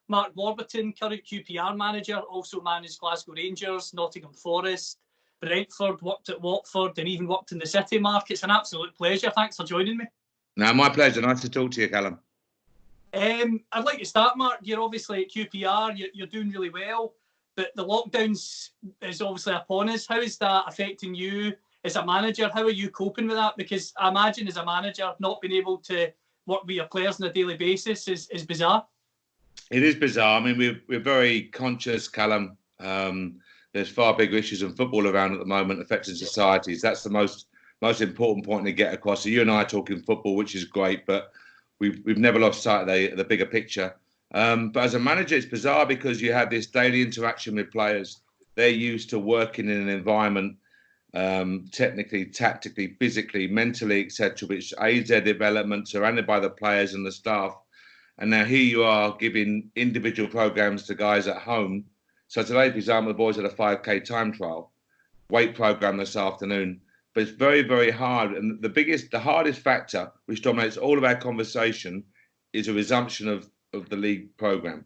Mark Warburton, current QPR manager, also managed Glasgow Rangers, Nottingham Forest, Brentford, worked at Watford, and even worked in the City, Mark. It's an absolute pleasure. Thanks for joining me. No, my pleasure. Nice to talk to you, Callum. I'd like to start, Mark. You're obviously at QPR. You're doing really well, but the lockdowns is obviously upon us. How is that affecting you as a manager? How are you coping with that? Because I imagine as a manager, not being able to work with your players on a daily basis is bizarre. It is bizarre. I mean, we're very conscious, Callum. There's far bigger issues in football around at the moment affecting societies. That's the most important point to get across. So you and I are talking football, which is great, but we've never lost sight of the bigger picture. But as a manager, it's bizarre because you have this daily interaction with players. They're used to working in an environment, technically, tactically, physically, mentally, etc., which aids their development, surrounded by the players and the staff. And now here you are giving individual programs to guys at home. So today, for example, the boys had a 5K time trial, weight program this afternoon. But it's very, very hard. And the hardest factor, which dominates all of our conversation, is a resumption of the league program.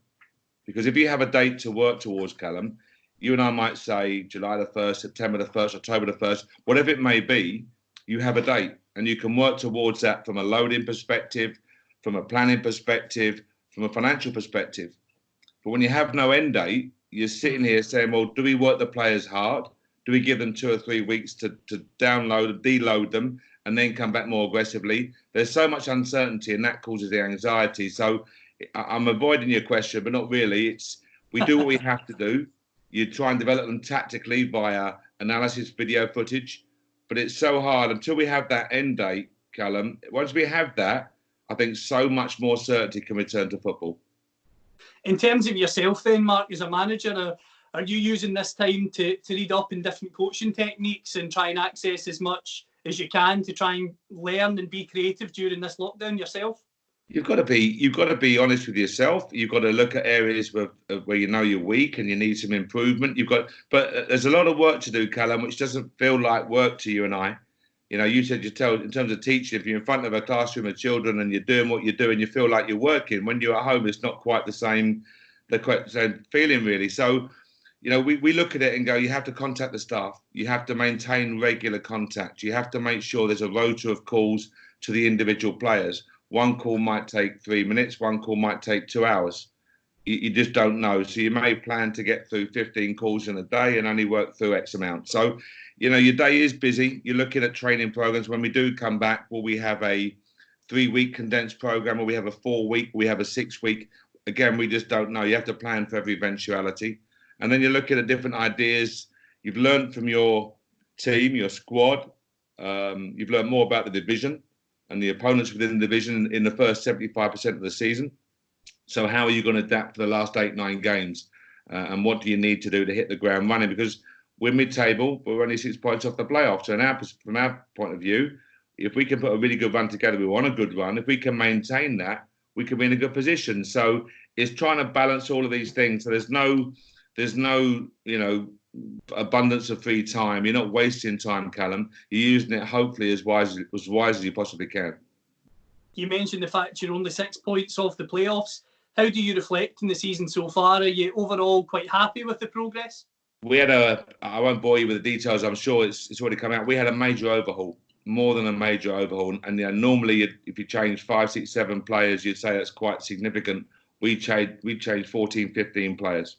Because if you have a date to work towards, Callum, you and I might say July the 1st, September the 1st, October the 1st, whatever it may be, you have a date. And you can work towards that from a loading perspective, from a planning perspective, from a financial perspective. But when you have no end date, you're sitting here saying, well, do we work the players hard? Do we give them 2 or 3 weeks to download, deload them, and then come back more aggressively? There's so much uncertainty, and that causes the anxiety. So I'm avoiding your question, but not really. We do what we have to do. You try and develop them tactically via analysis, video footage, but it's so hard until we have that end date, Callum. Once we have that, I think so much more certainty can return to football. In terms of yourself then, Mark, as a manager, are you using this time to read up in different coaching techniques and try and access as much as you can to try and learn and be creative during this lockdown yourself? You've got to be honest with yourself. You've got to look at areas where you know you're weak and you need some improvement. But there's a lot of work to do, Callum, which doesn't feel like work to you and I. You know, you said in terms of teaching, if you're in front of a classroom of children and you're doing what you're doing, you feel like you're working. When you're at home, it's not quite the same feeling, really. So, you know, we look at it and go, you have to contact the staff. You have to maintain regular contact. You have to make sure there's a rota of calls to the individual players. One call might take 3 minutes. One call might take 2 hours. You just don't know. So you may plan to get through 15 calls in a day and only work through X amount. So, you know, your day is busy. You're looking at training programs. When we do come back, will we have a 3-week condensed program, or we have a 4-week, we have a 6-week? Again, we just don't know. You have to plan for every eventuality. And then you're looking at different ideas. You've learned from your team, your squad. You've learned more about the division and the opponents within the division in the first 75% of the season. So how are you going to adapt for the last 8-9 games? And what do you need to do to hit the ground running? Because we're mid-table, but we're only 6 points off the playoffs. So from our point of view, if we can put a really good run together, we want a good run. If we can maintain that, we can be in a good position. So it's trying to balance all of these things. So there's no, you know, abundance of free time. You're not wasting time, Callum. You're using it hopefully as wise as you possibly can. You mentioned the fact you're only 6 points off the playoffs. How do you reflect in the season so far? Are you overall quite happy with the progress? We had I won't bore you with the details. I'm sure it's already come out. We had a major overhaul, more than a major overhaul. And you know, normally, if you change 5, 6, 7 players, you'd say that's quite significant. We changed 14, 15 players.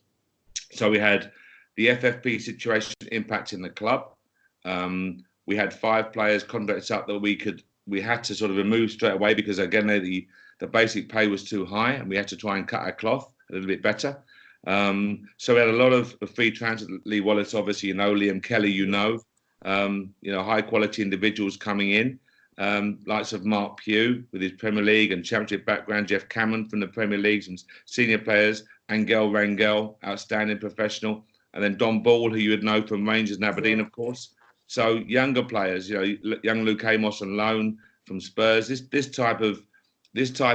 So we had the FFP situation impacting the club. We had 5 players contracts up that we had to sort of remove straight away because again the basic pay was too high and we had to try and cut our cloth a little bit better. So we had a lot of free transfer. Lee Wallace, obviously, you know, Liam Kelly, you know, high quality individuals coming in, likes of Mark Pugh with his Premier League and Championship background, Jeff Cameron from the Premier Leagues and senior players, Angel Rangel, outstanding professional, and then Don Ball, who you would know from Rangers and Aberdeen, of course. So younger players, you know, young Luke Amos on loan from Spurs. This type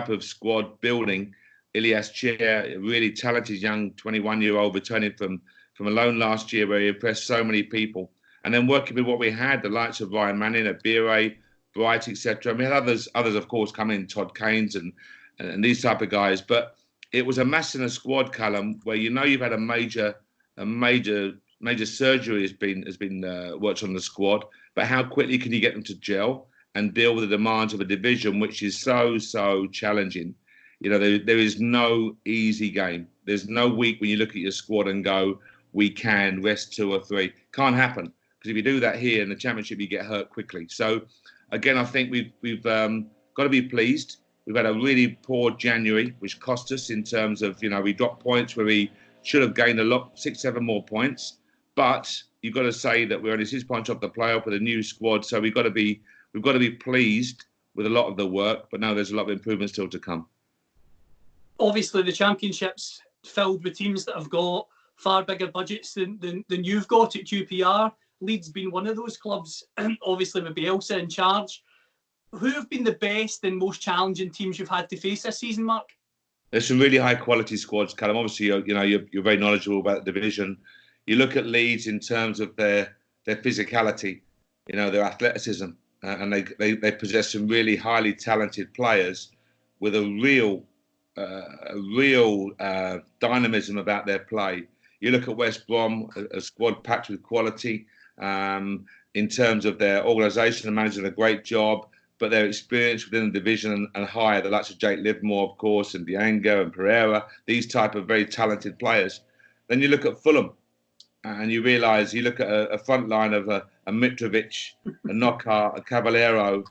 of squad building. Ilias Chair, a really talented young 21-year-old returning from a loan last year where he impressed so many people. And then working with what we had, the likes of Ryan Manning, Abire, Bright, etc. I mean, others of course come in, Todd Keynes and these type of guys. But it was a mass in a squad, Callum, where you've had a major surgery has been worked on the squad, but how quickly can you get them to gel and deal with the demands of a division which is so challenging? There is no easy game. There's no week when you look at your squad and go, we can rest 2 or 3. Can't happen, because if you do that here in the Championship, you get hurt quickly. So again, I think we've got to be pleased. We've had a really poor January, which cost us in terms of, we dropped points where we should have gained a lot, 6, 7 more points. But you've got to say that we're only 6 points off the playoff with a new squad. So we've got to be pleased with a lot of the work. But now there's a lot of improvement still to come. Obviously, the Championship's filled with teams that have got far bigger budgets than you've got at QPR. Leeds being one of those clubs, obviously with Bielsa in charge. Who have been the best and most challenging teams you've had to face this season, Mark? There's some really high quality squads, Callum. Obviously, you're very knowledgeable about the division. You look at Leeds in terms of their physicality, their athleticism, and they possess some really highly talented players with a real dynamism about their play. You look at West Brom, a squad packed with quality. In terms of their organisation and managing a great job, but their experience within the division and higher, the likes of Jake Livermore, of course, and Dianga and Pereira, these type of very talented players. Then you look at Fulham, and you realise, you look at a front line of a Mitrovic, a Knockaert, a Cavallero,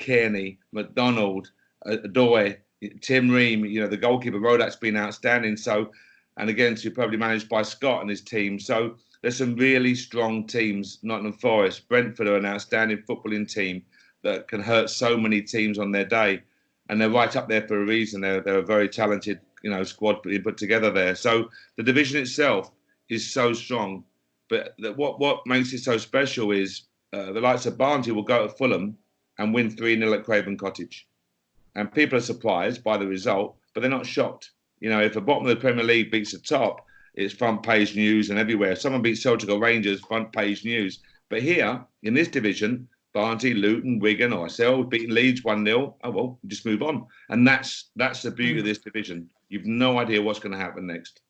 Kearney, McDonald, Adoy, Tim Ream, the goalkeeper, Rodak's been outstanding. So, and again, superbly managed by Scott and his team. So there's some really strong teams. Nottingham Forest, Brentford are an outstanding footballing team that can hurt so many teams on their day, and they're right up there for a reason. They're a very talented, squad put together there. So the division itself is so strong, but what makes it so special is the likes of Barnsley will go to Fulham and win 3-0 at Craven Cottage, and people are surprised by the result, but they're not shocked. If the bottom of the Premier League beats the top, it's front page news and everywhere. If someone beats Celtic or Rangers, front page news. But here in this division, Barnsley, Luton, Wigan, or ourselves beating Leeds 1-0. Oh well, just move on. And that's the beauty of this division. You've no idea what's going to happen next.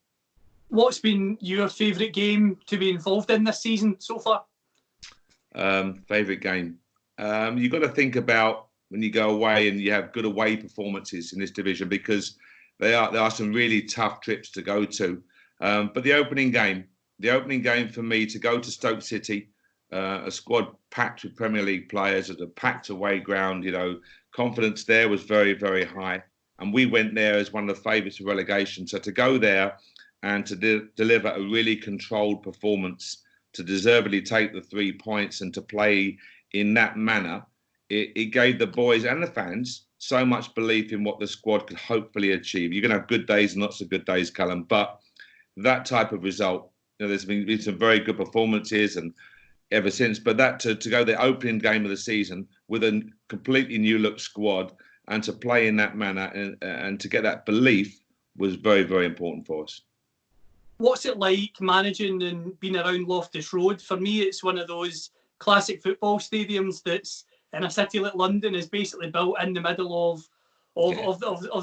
What's been your favourite game to be involved in this season so far? Favourite game. You've got to think about when you go away and you have good away performances in this division, because there are some really tough trips to go to. But the opening game for me, to go to Stoke City, a squad packed with Premier League players at a packed away ground, confidence there was very, very high. And we went there as one of the favourites of relegation. So to go there and to deliver a really controlled performance, to deservedly take the 3 points and to play in that manner, it gave the boys and the fans so much belief in what the squad could hopefully achieve. You're going to have good days and lots of good days, Callum, but that type of result, there's been some very good performances and ever since, but that to go the opening game of the season with a completely new look squad and to play in that manner and to get that belief was very, very important for us. What's it like managing and being around Loftus Road? For me, it's one of those classic football stadiums that's in a city like London, is basically built in the middle of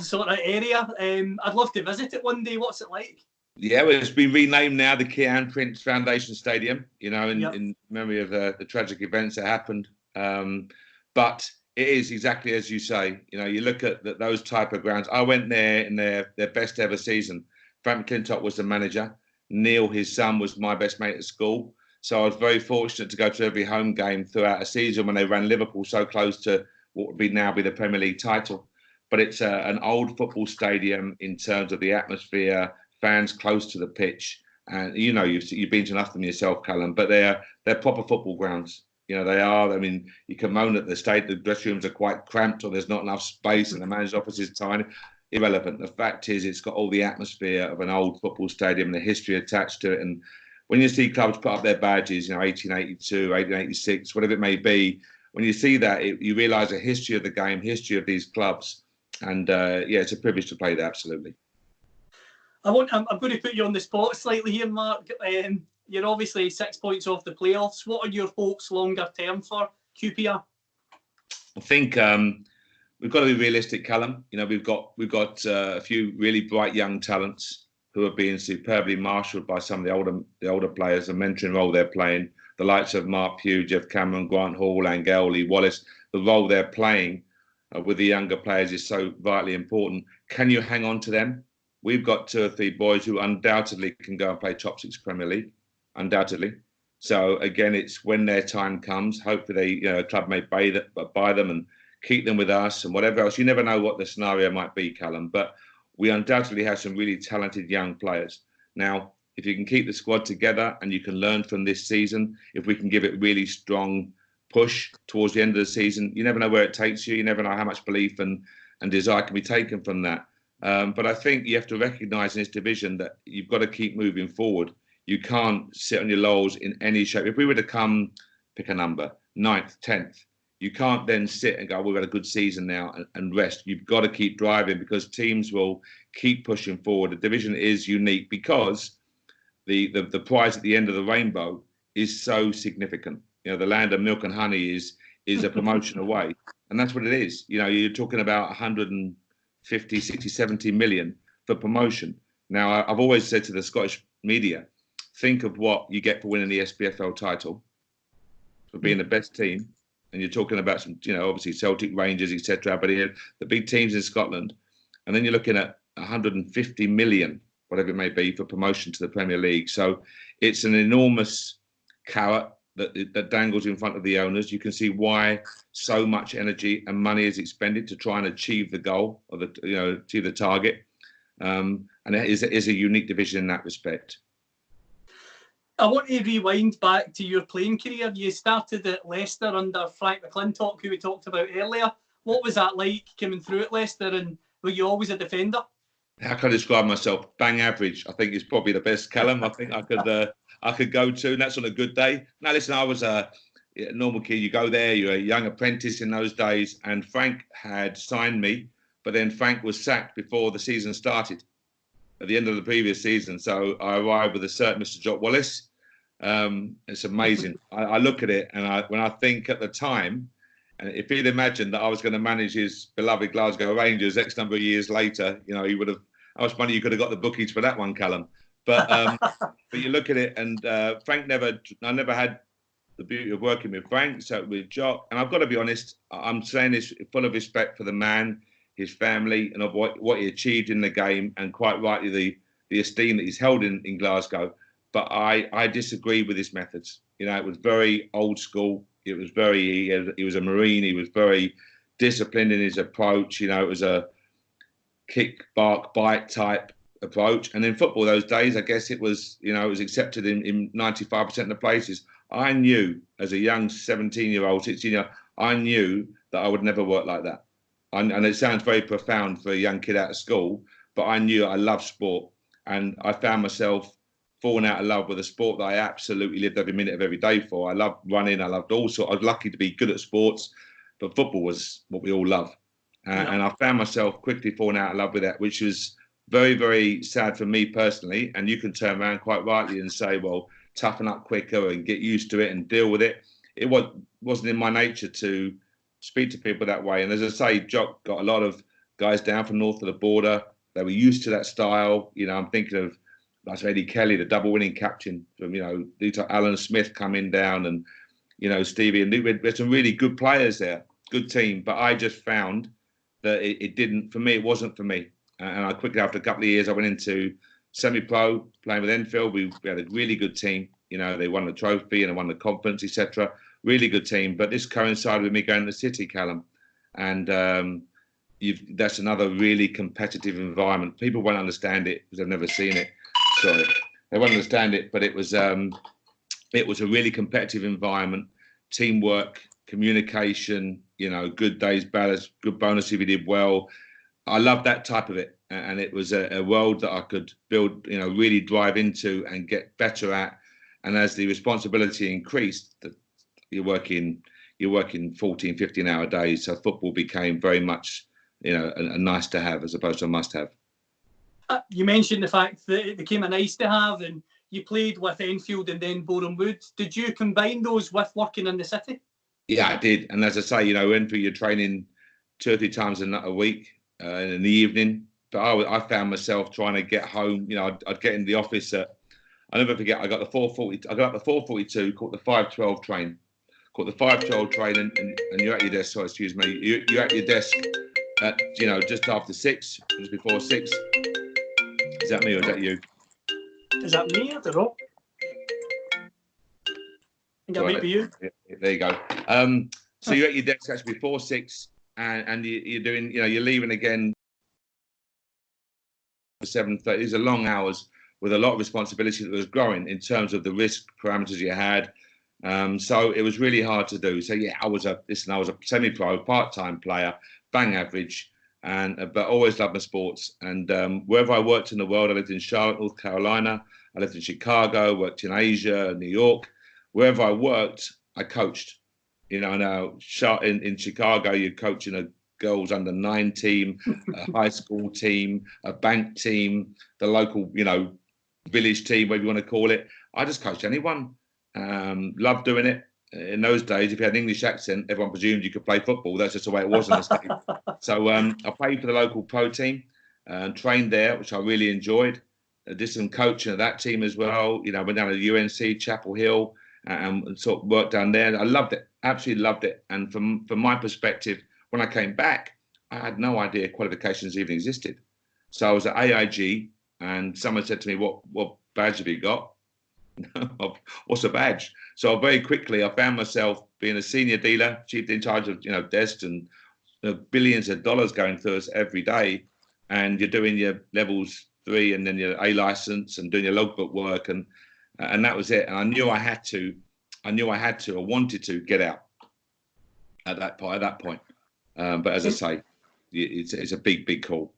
sort of area. I'd love to visit it one day. What's it like? Yeah, well, it's been renamed now the Kian Prince Foundation Stadium, in memory of the tragic events that happened. But it is exactly as you say. You look at those type of grounds. I went there in their best ever season. Frank McClintock was the manager. Neil, his son, was my best mate at school. So I was very fortunate to go to every home game throughout a season when they ran Liverpool so close to what would now be the Premier League title. But it's an old football stadium in terms of the atmosphere, fans close to the pitch, and you've been to enough of them yourself, Callum. But they're proper football grounds. They are. I mean, you can moan at the state the dressing rooms are quite cramped or there's not enough space and the manager's office is tiny. Irrelevant. The fact is, it's got all the atmosphere of an old football stadium and the history attached to it. And when you see clubs put up their badges, 1882, 1886, whatever it may be, when you see that, you realise the history of the game, history of these clubs. And it's a privilege to play there, absolutely. I'm going to put you on the spot slightly here, Mark. You're obviously 6 points off the playoffs. What are your hopes longer term for QPR? I think we've got to be realistic, Callum. You know, we've got a few really bright young talents who are being superbly marshalled by some of the older players, the mentoring role they're playing, the likes of Mark Pugh, Jeff Cameron, Grant Hall, Angel, Lee Wallace. The role they're playing with the younger players is so vitally important. Can you hang on to them? We've got 2 or 3 boys who undoubtedly can go and play top 6 Premier League, undoubtedly. So again, it's when their time comes. Hopefully, a club may buy them and keep them with us and whatever else. You never know what the scenario might be, Callum. But we undoubtedly have some really talented young players. Now, if you can keep the squad together and you can learn from this season, if we can give it really strong push towards the end of the season, you never know where it takes you. You never know how much belief and desire can be taken from that. But I think you have to recognise in this division that you've got to keep moving forward. You can't sit on your laurels in any shape. If we were to come, pick a number, 9th, 10th, you can't then sit and go, we've got a good season now and rest. You've got to keep driving because teams will keep pushing forward. The division is unique because the prize at the end of the rainbow is so significant. The land of milk and honey is a promotion away. And that's what it is. You're talking about 150, 60, 70 million for promotion. Now, I've always said to the Scottish media, think of what you get for winning the SPFL title, for being the best team. And you're talking about some, obviously Celtic, Rangers, etc. But the big teams in Scotland. And then you're looking at 150 million, whatever it may be, for promotion to the Premier League. So it's an enormous carrot that dangles in front of the owners. You can see why so much energy and money is expended to try and achieve the goal or achieve the target. And it is a unique division in that respect. I want to rewind back to your playing career. You started at Leicester under Frank McClintock, who we talked about earlier. What was that like coming through at Leicester, and were you always a defender? How can I describe myself? Bang average, I think, is probably the best, Callum. I think I could go to, and that's on a good day. Now, listen, I was a normal kid. You go there, you're a young apprentice in those days, and Frank had signed me, but then Frank was sacked before the season started, at the end of the previous season. So I arrived with a certain Mr. Jock Wallace. It's amazing. I look at it, and when I think at the time, and if he'd imagined that I was going to manage his beloved Glasgow Rangers X number of years later, he would have. How much money you could have got the bookies for that one, Callum? But but you look at it, and I never had the beauty of working with Frank, so with Jock. And I've got to be honest, I'm saying this full of respect for the man, his family, and of what he achieved in the game, and quite rightly the esteem that he's held in Glasgow. But I disagree with his methods. It was very old school. It was he was a Marine. He was very disciplined in his approach. It was a kick, bark, bite type approach. And in football those days, I guess it was, it was accepted in 95% of the places. I knew as a young 17-year-old, 16-year-old, I knew that I would never work like that. And it sounds very profound for a young kid out of school, but I knew I loved sport. And I found myself falling out of love with a sport that I absolutely lived every minute of every day for. I loved running. I loved all sorts. I was lucky to be good at sports, but football was what we all love. And I found myself quickly falling out of love with that, which was very, very sad for me personally. And you can turn around quite rightly and say, well, toughen up quicker and get used to it and deal with it. It wasn't in my nature to speak to people that way. And as I say, Jock got a lot of guys down from north of the border. They were used to that style. I'm thinking of like Eddie Kelly, the double winning captain from, Alan Smith coming down and, Stevie. And we had some really good players there, good team. But I just found that it didn't, for me, it wasn't for me. And I quickly, after a couple of years, I went into semi-pro, playing with Anfield. We had a really good team. They won the trophy and they won the conference, etc. Really good team. But this coincided with me going to the City, Callum. And that's another really competitive environment. People won't understand it because they've never seen it. Sorry. They won't understand it, but it was a really competitive environment. Teamwork, communication, good days, bad, good bonus if you did well. I loved that type of it. And it was a world that I could build, really drive into and get better at. And as the responsibility increased, you're working 14, 15-hour days. So football became very much, a nice to have as opposed to a must have. You mentioned the fact that it became a nice to have, and you played with Anfield and then Boreham Wood. Did you combine those with working in the city? Yeah, I did. And as I say, Enfield, you're training 2 or 3 times a week in the evening. But I found myself trying to get home. You know, I'd get in the office at, I'll never forget, I got up the 4:42, caught the 5:12 train. Caught the 5:12 train, and you're at your desk. Sorry, excuse me. You're at your desk at, you know, just after 6, just before 6. Is that me or is that you? Is that me? I don't know. I think that might be you. Yeah, there you go. So you're at your desk actually before 6, and you're doing, you know, you're leaving again for 7:30. These are long hours with a lot of responsibility that was growing in terms of the risk parameters you had. So it was really hard to do. So yeah, I was a semi-pro, part-time player, bang average, but always loved my sports. And wherever I worked in the world, I lived in Charlotte, North Carolina. I lived in Chicago, worked in Asia, New York. Wherever I worked, I coached. You know, now in Chicago, you're coaching a girls under-9 team, a high school team, a bank team, the local, you know, village team, whatever you want to call it. I just coached anyone. Loved doing it. In those days, if you had an English accent, everyone presumed you could play football. That's just the way it was in the States. So I played for the local pro team, trained there, which I really enjoyed. I did some coaching at that team as well. You know, I went down to UNC, Chapel Hill, and sort of worked down there. I loved it, absolutely loved it. And from my perspective, when I came back, I had no idea qualifications even existed. So I was at AIG, and someone said to me, "What badge have you got?" What's a badge? So very quickly, I found myself being a senior dealer, chief in charge of, you know, desks and billions of dollars going through us every day. And you're doing your levels 3 and then your A license and doing your logbook work, and that was it. And I knew I had to, I wanted to get out at that point. But as I say, it's a big call.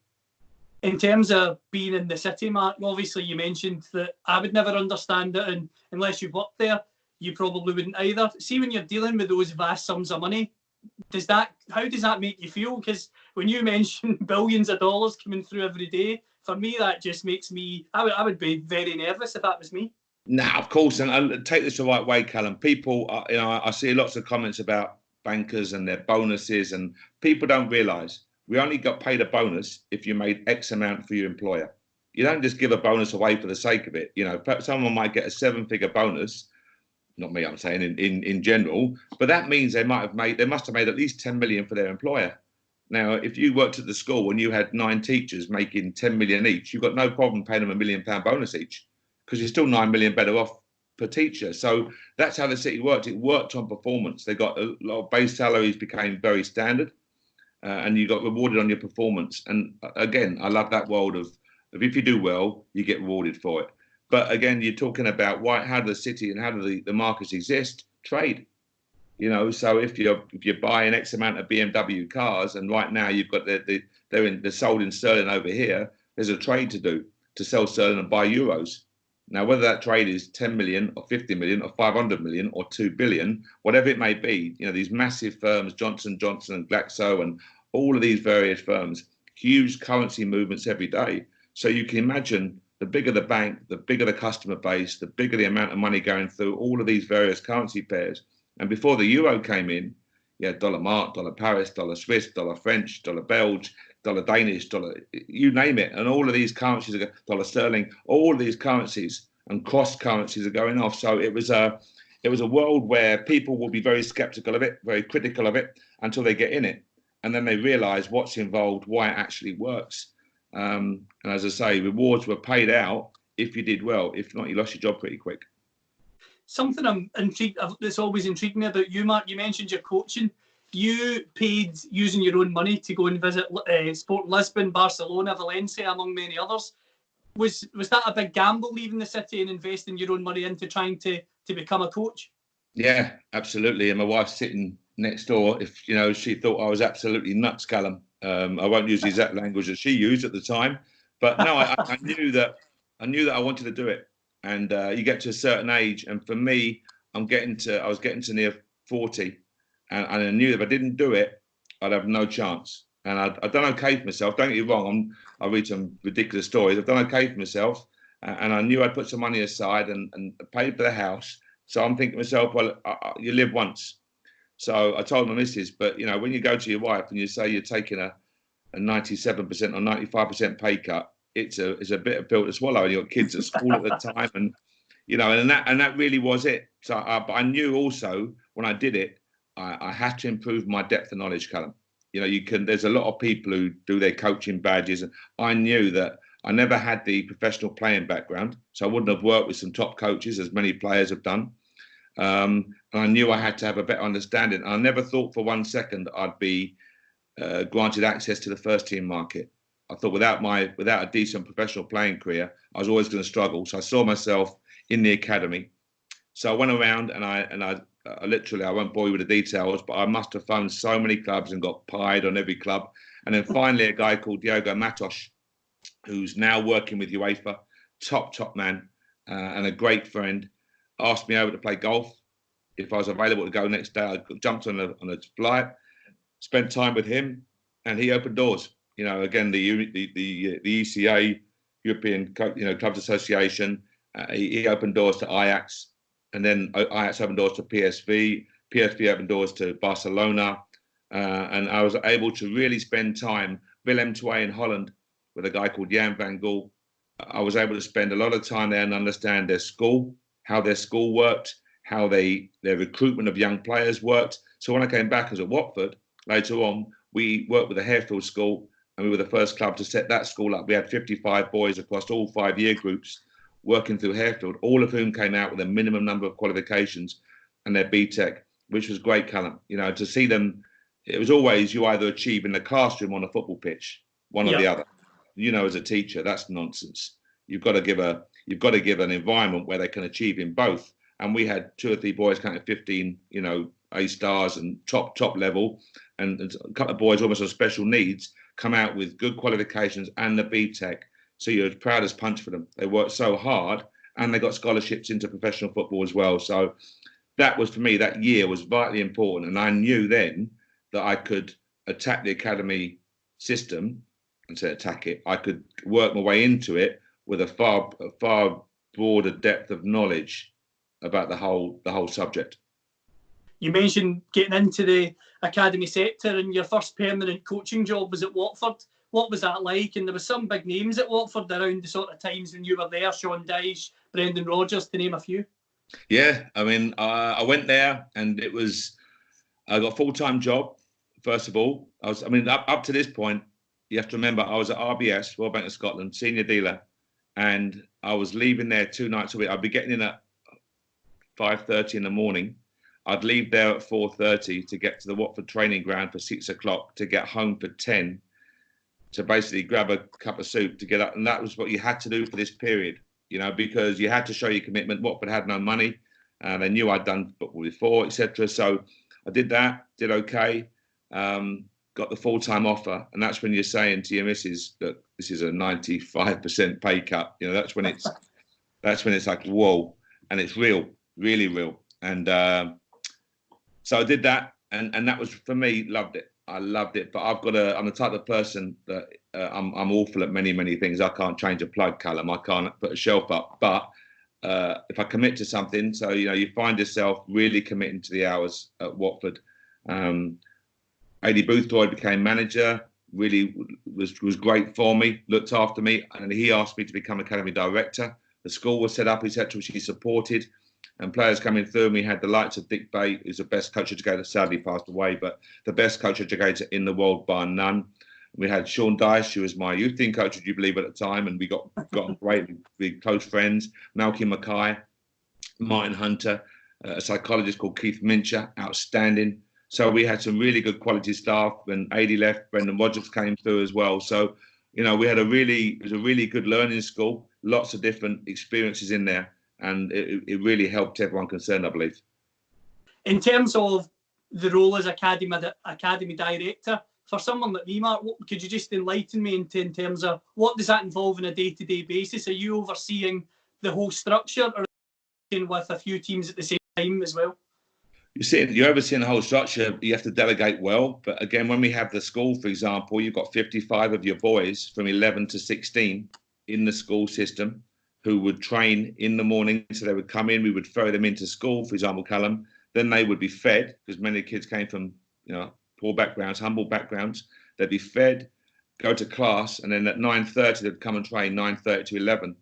In terms of being in the city, Mark, obviously you mentioned that I would never understand it, and unless you've worked there, you probably wouldn't either. See, when you're dealing with those vast sums of money, how does that make you feel? Because when you mention billions of dollars coming through every day, for me, that just makes me, I would be very nervous if that was me. Nah, of course, and I take this the right way, Callum. People, you know, I see lots of comments about bankers and their bonuses, and people don't realise we only got paid a bonus if you made X amount for your employer. You don't just give a bonus away for the sake of it. You know, someone might get a 7-figure bonus, not me, I'm saying in general, but that means they must have made at least 10 million for their employer. Now, if you worked at the school and you had 9 teachers making 10 million each, you've got no problem paying them £1 million bonus each, because you're still 9 million better off per teacher. So that's how the city worked. It worked on performance. They got a lot of base salaries became very standard. And you got rewarded on your performance. And again, I love that world of if you do well, you get rewarded for it. But again, you're talking about how do the city and how do the markets exist? Trade. You know, so if you're buying X amount of BMW cars, and right now you've got they're sold in sterling over here, there's a trade to do to sell sterling and buy euros. Now, whether that trade is 10 million or 50 million or 500 million or 2 billion, whatever it may be, you know, these massive firms, Johnson & Johnson and Glaxo and all of these various firms, huge currency movements every day. So you can imagine the bigger the bank, the bigger the customer base, the bigger the amount of money going through all of these various currency pairs. And before the euro came in, you had dollar mark, dollar Paris, dollar Swiss, dollar French, dollar Belge, dollar Danish, dollar, you name it. And all of these currencies, dollar sterling, all of these currencies and cross currencies are going off. So it was a world where people will be very skeptical of it, very critical of it until they get in it. And then they realise what's involved, why it actually works. And as I say, rewards were paid out if you did well. If not, you lost your job pretty quick. Something I'm intrigued, that's always intrigued me about you, Mark. You mentioned your coaching. You paid using your own money to go and visit Sport Lisbon, Barcelona, Valencia, among many others. Was that a big gamble, leaving the city and investing your own money into trying to become a coach? Yeah, absolutely. And my wife's sitting next door. If you know, she thought I was absolutely nuts, Callum. I won't use the exact language that she used at the time, but no, I knew that I wanted to do it. And you get to a certain age, and for me, I was getting to near 40, and I knew if I didn't do it, I'd have no chance. And I'd done okay for myself. Don't get me wrong, I read some ridiculous stories. I've done okay for myself, and I knew I'd put some money aside and paid for the house. So I'm thinking to myself, well, you live once. So I told my missus, but you know, when you go to your wife and you say you're taking a 97% or 95% pay cut, it's a bit of pill to swallow. And you've got kids at school at the time, and you know, and that really was it. So, but I knew also when I did it, I had to improve my depth of knowledge, Callum. You know, there's a lot of people who do their coaching badges, and I knew that I never had the professional playing background, so I wouldn't have worked with some top coaches as many players have done. And I knew I had to have a better understanding. I never thought for 1 second I'd be granted access to the first team market. I thought without a decent professional playing career, I was always going to struggle. So I saw myself in the academy. So I went around and I literally, I won't bore you with the details, but I must have phoned so many clubs and got pied on every club. And then finally, a guy called Diogo Matos, who's now working with UEFA, top man, and a great friend, asked me over to play golf. If I was available to go next day, I jumped on a flight, spent time with him, and he opened doors. You know, again, the ECA, European Clubs Association, he opened doors to Ajax, and then Ajax opened doors to PSV. PSV opened doors to Barcelona, and I was able to really spend time. Willem II in Holland with a guy called Jan van Gaal. I was able to spend a lot of time there and understand their school, how their school worked, how their recruitment of young players worked. So when I came back as at Watford, later on, we worked with the Harefield School, and we were the first club to set that school up. We had 55 boys across all 5 year groups working through Harefield, all of whom came out with a minimum number of qualifications and their BTEC, which was great, Callum. You know, to see them, it was always you either achieve in the classroom or on a football pitch, one or the other. You know, as a teacher, that's nonsense. You've got to give an environment where they can achieve in both. And we had 2 or 3 boys kind of 15, you know, A stars and top level, and a couple of boys almost on special needs come out with good qualifications and the BTEC. So you're as proud as punch for them. They worked so hard, and they got scholarships into professional football as well. So that was, for me, that year was vitally important. And I knew then that I could attack the academy system and say attack it. I could work my way into it with a far broader depth of knowledge about the whole subject. You mentioned getting into the academy sector, and your first permanent coaching job was at Watford. What was that like? And there were some big names at Watford around the sort of times when you were there, Sean Dyche, Brendan Rodgers, to name a few. Yeah, I mean, I went there, and I got a full-time job, first of all. Up to this point, you have to remember, I was at RBS, Royal Bank of Scotland, senior dealer, and I was leaving there 2 nights a week. I'd be getting in at 5:30 in the morning. I'd leave there at 4:30 to get to the Watford training ground for 6 o'clock, to get home for 10, to basically grab a cup of soup to get up. And that was what you had to do for this period, you know, because you had to show your commitment. Watford had no money. They knew I'd done football before, etc. So I did that, did okay, got the full-time offer. And that's when you're saying to your missus that this is a 95% pay cut. You know, that's when it's like, whoa, and it's real, really real. And so I did that, and that was, for me, loved it. I loved it, but I'm the type of person that I'm awful at many things. I can't change a plug, Callum. I can't put a shelf up. But if I commit to something, so you know, you find yourself really committing to the hours at Watford. Adi Boothroyd became manager. Really was great for me, looked after me, and he asked me to become academy director. The school was set up, etc., which he supported. And players coming through, and we had the likes of Dick Bate, who's the best coach educator, sadly passed away, but the best coach educator in the world bar none. We had Sean Dyche, who was my youth team coach, would you believe, at the time, and we got great, big close friends. Malky Mackay, Martin Hunter, a psychologist called Keith Mincher, outstanding. So we had some really good quality staff. When AD left, Brendan Rodgers came through as well. So, you know, it was a really good learning school, lots of different experiences in there. And it really helped everyone concerned, I believe. In terms of the role as academy director, for someone like me, Mark, could you just enlighten me in terms of what does that involve on a day-to-day basis? Are you overseeing the whole structure, or with a few teams at the same time as well? You're overseeing the whole structure. You have to delegate well. But again, when we have the school, for example, you've got 55 of your boys from 11 to 16 in the school system, who would train in the morning. So they would come in, we would throw them into school, for example, Callum. Then they would be fed, because many kids came from, poor backgrounds, humble backgrounds. They'd be fed, go to class, and then at 9:30 they'd come and train 9:30 to 11.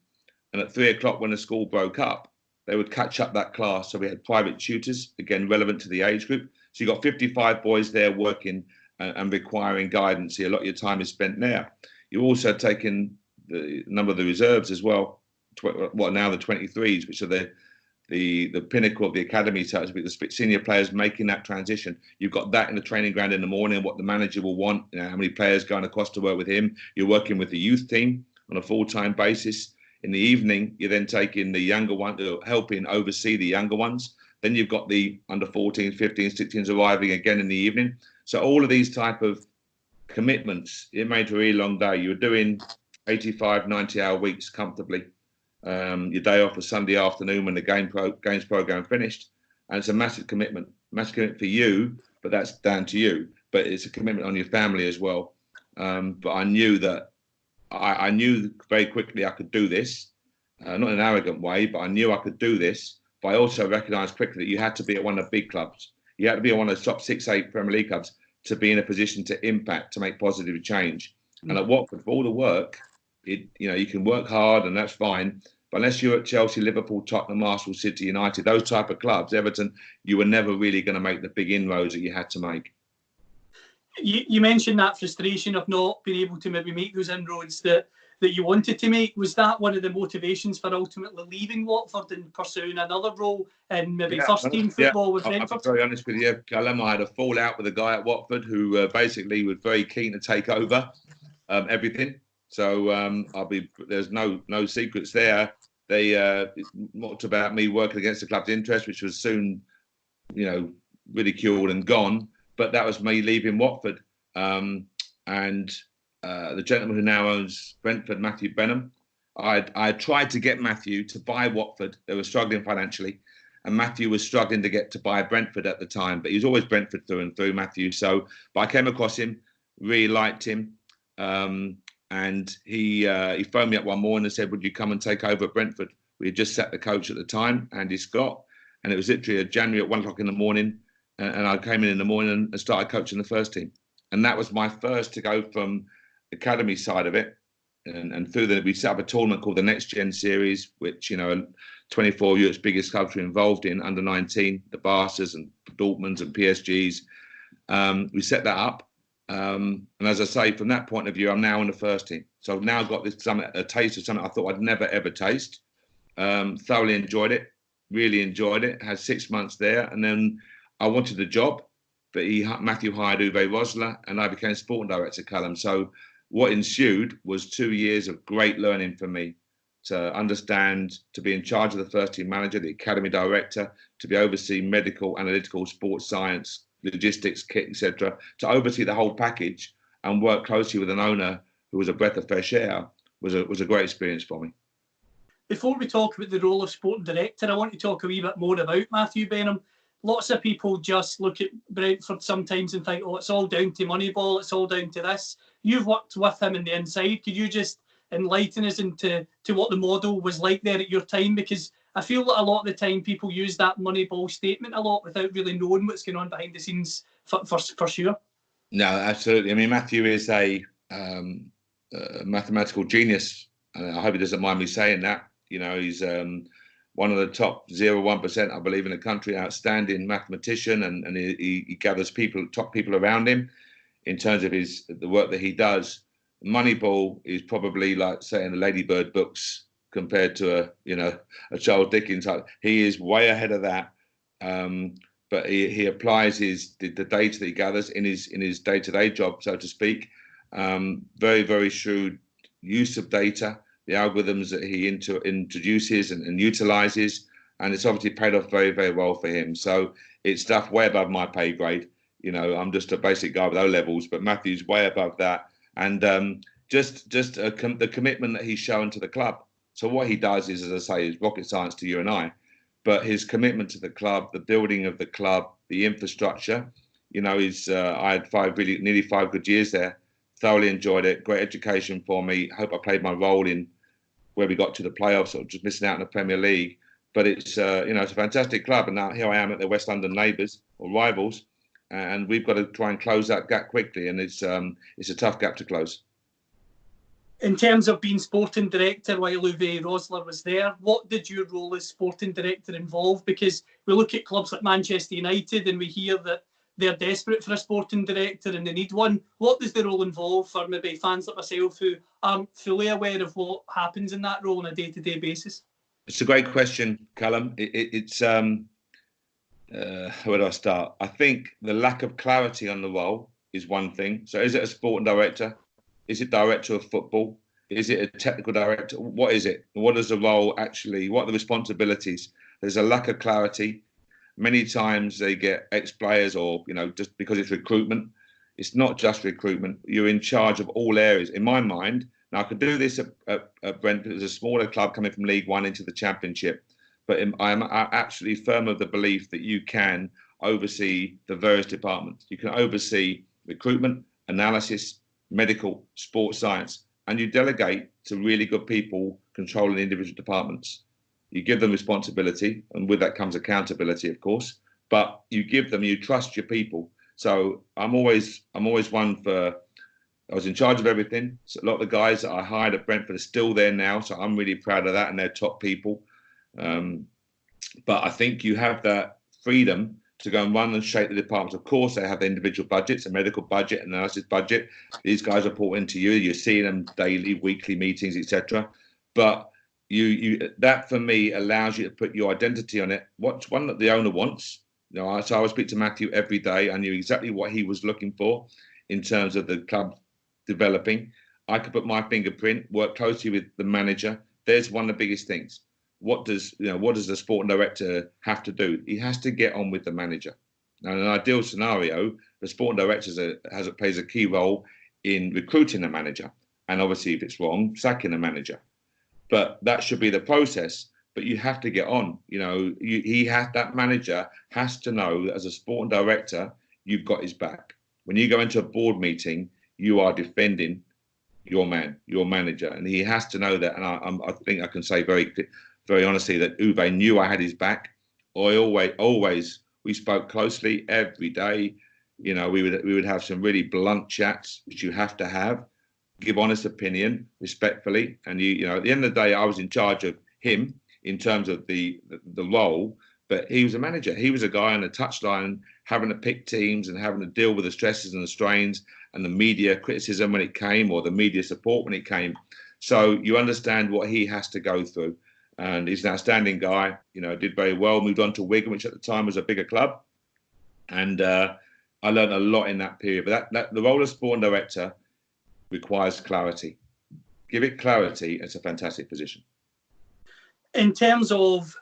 And at 3 o'clock, when the school broke up, they would catch up that class. So we had private tutors, again, relevant to the age group. So you've got 55 boys there working and requiring guidance. A lot of your time is spent there. You're also taking the number of the reserves as well. What are now the 23s, which are the pinnacle of the academy, so to speak, the senior players making that transition. You've got that in the training ground in the morning, what the manager will want, how many players going across to work with him. You're working with the youth team on a full-time basis. In the evening, you're then taking the younger one, helping oversee the younger ones. Then you've got the under 14s, 15s, 16s arriving again in the evening. So all of these type of commitments, it made a really long day. You were doing 85, 90-hour weeks comfortably. Your day off was Sunday afternoon when the games program finished. And it's a massive commitment for you, but that's down to you. But it's a commitment on your family as well. But I knew that I knew very quickly I could do this, not in an arrogant way, but I knew I could do this. But I also recognised quickly that you had to be at one of the big clubs. You had to be at one of the top 6-8 Premier League clubs to be in a position to impact, to make positive change. And at Watford, for all the work, you can work hard and that's fine. But unless you're at Chelsea, Liverpool, Tottenham, Arsenal, City, United, those type of clubs, Everton, you were never really going to make the big inroads that you had to make. You mentioned that frustration of not being able to maybe make those inroads that you wanted to make. Was that one of the motivations for ultimately leaving Watford and pursuing another role in maybe first-team football with Brentford? I'll be very honest with you, Callum. I had a fallout with a guy at Watford who basically was very keen to take over everything. So there's no secrets there. They talked about me working against the club's interest, which was soon, ridiculed and gone. But that was me leaving Watford. And the gentleman who now owns Brentford, Matthew Benham, I tried to get Matthew to buy Watford. They were struggling financially. And Matthew was struggling to buy Brentford at the time. But he was always Brentford through and through, Matthew. But I came across him, really liked him. And he phoned me up one morning and said, would you come and take over at Brentford? We had just set the coach at the time, Andy Scott. And it was literally January at 1 o'clock in the morning. And I came in the morning and started coaching the first team. And that was my first to go from academy side of it. And through we set up a tournament called the Next Gen Series, which, 24 Europe's biggest clubs were involved in, under 19, the Barca's and Dortmund's and PSG's. We set that up. And as I say, from that point of view, I'm now on the first team. So I've now got a taste of something I thought I'd never, ever taste. Thoroughly enjoyed it, really enjoyed it. Had 6 months there. And then I wanted the job, but Matthew hired Uwe Rosler and I became sporting director, Callum. So what ensued was 2 years of great learning for me to understand, to be in charge of the first team manager, the academy director, to be overseeing medical, analytical, sports science, logistics, kit, etc., to oversee the whole package and work closely with an owner who was a breath of fresh air was a great experience for me. Before we talk about the role of sporting director, I want to talk a wee bit more about Matthew Benham. Lots of people just look at Brentford sometimes and think, oh, it's all down to Moneyball, it's all down to this. You've worked with him in the inside. Could you just enlighten us into what the model was like there at your time? Because I feel that a lot of the time people use that Moneyball statement a lot without really knowing what's going on behind the scenes for sure. No, absolutely. I mean, Matthew is a mathematical genius. And I hope he doesn't mind me saying that. He's one of the top 0.1%, I believe, in the country, outstanding mathematician, and he gathers top people around him in terms of the work that he does. Moneyball is probably like saying the Ladybird books compared to a Charles Dickens. He is way ahead of that, but he applies the data that he gathers in his day-to-day job, so to speak. Very, very shrewd use of data, the algorithms that he introduces and utilizes, and it's obviously paid off very, very well for him. So it's stuff way above my pay grade. I'm just a basic guy with O levels, but Matthew's way above that, and the commitment that he's shown to the club. So what he does is, as I say, is rocket science to you and I, but his commitment to the club, the building of the club, the infrastructure. I had nearly 5 good years there. Thoroughly enjoyed it. Great education for me. Hope I played my role in where we got to the playoffs, or just missing out in the Premier League. But it's it's a fantastic club, and now here I am at the West London neighbours or rivals, and we've got to try and close that gap quickly, and it's a tough gap to close. In terms of being sporting director while Uwe Rosler was there, what did your role as sporting director involve? Because we look at clubs like Manchester United and we hear that they're desperate for a sporting director and they need one. What does the role involve for maybe fans like myself who aren't fully aware of what happens in that role on a day-to-day basis? It's a great question, Callum. It's where do I start? I think the lack of clarity on the role is one thing. So is it a sporting director? Is it director of football? Is it a technical director? What is it? What is the role actually? What are the responsibilities? There's a lack of clarity. Many times they get ex-players or, just because it's recruitment. It's not just recruitment. You're in charge of all areas. In my mind, now I could do this at Brentford. It's a smaller club coming from League One into the Championship. But I'm absolutely firm of the belief that you can oversee the various departments. You can oversee recruitment, analysis, medical, sports science, and you delegate to really good people controlling individual departments. You give them responsibility, and with that comes accountability, of course. But you trust your people. So I'm always one for. I was in charge of everything. So a lot of the guys that I hired at Brentford are still there now, so I'm really proud of that, and they're top people. But I think you have that freedom to go and run and shape the departments. Of course, they have their individual budgets, a medical budget, analysis budget. These guys report into you. You're seeing them daily, weekly meetings, etc. But that for me allows you to put your identity on it. What's one that the owner wants? So I would speak to Matthew every day. I knew exactly what he was looking for in terms of the club developing. I could put my fingerprint, work closely with the manager. There's one of the biggest things. What does the sporting director have to do? He has to get on with the manager. Now, in an ideal scenario, the sporting director plays a key role in recruiting a manager, and obviously, if it's wrong, sacking a manager. But that should be the process. But you have to get on. That manager has to know that as a sporting director, you've got his back. When you go into a board meeting, you are defending your man, your manager, and he has to know that. And I think I can say very honestly that Uwe knew I had his back. We spoke closely every day. We would have some really blunt chats, which you have to have. Give honest opinion, respectfully, and at the end of the day, I was in charge of him in terms of the role, but he was a manager. He was a guy on the touchline having to pick teams and having to deal with the stresses and the strains and the media criticism when it came, or the media support when it came. So you understand what he has to go through. And he's an outstanding guy, did very well, moved on to Wigan, which at the time was a bigger club. And I learned a lot in that period. But the role of sporting director requires clarity. Give it clarity, it's a fantastic position. In terms of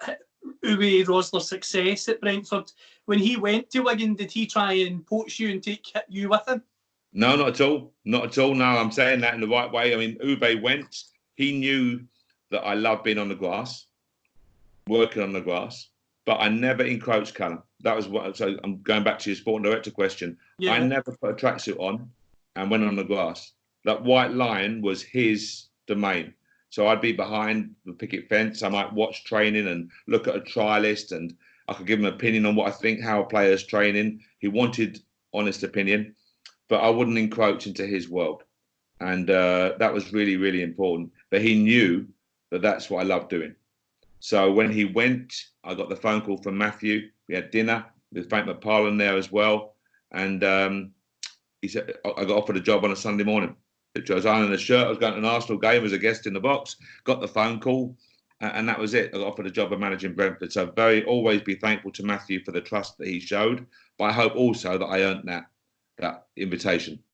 Uwe Rosler's success at Brentford, when he went to Wigan, did he try and poach you and take you with him? No, not at all. Not at all. No, I'm saying that in the right way. I mean, Uwe went. He knew that I love being on the grass, working on the grass, but I never encroached, Callum. That was what. So I'm going back to your sporting director question. Yeah. I never put a tracksuit on and went on the grass. That white line was his domain. So I'd be behind the picket fence. I might watch training and look at a try list, and I could give him an opinion on what I think, how a player's training. He wanted honest opinion, but I wouldn't encroach into his world. And that was really, really important. But he knew that that's what I loved doing. So when he went, I got the phone call from Matthew. We had dinner with Frank McParlin there as well. And he said, I got offered a job on a Sunday morning. I was ironing a shirt. I was going to an Arsenal game as a guest in the box. Got the phone call, and that was it. I got offered a job of managing Brentford. So always be thankful to Matthew for the trust that he showed. But I hope also that I earned that invitation.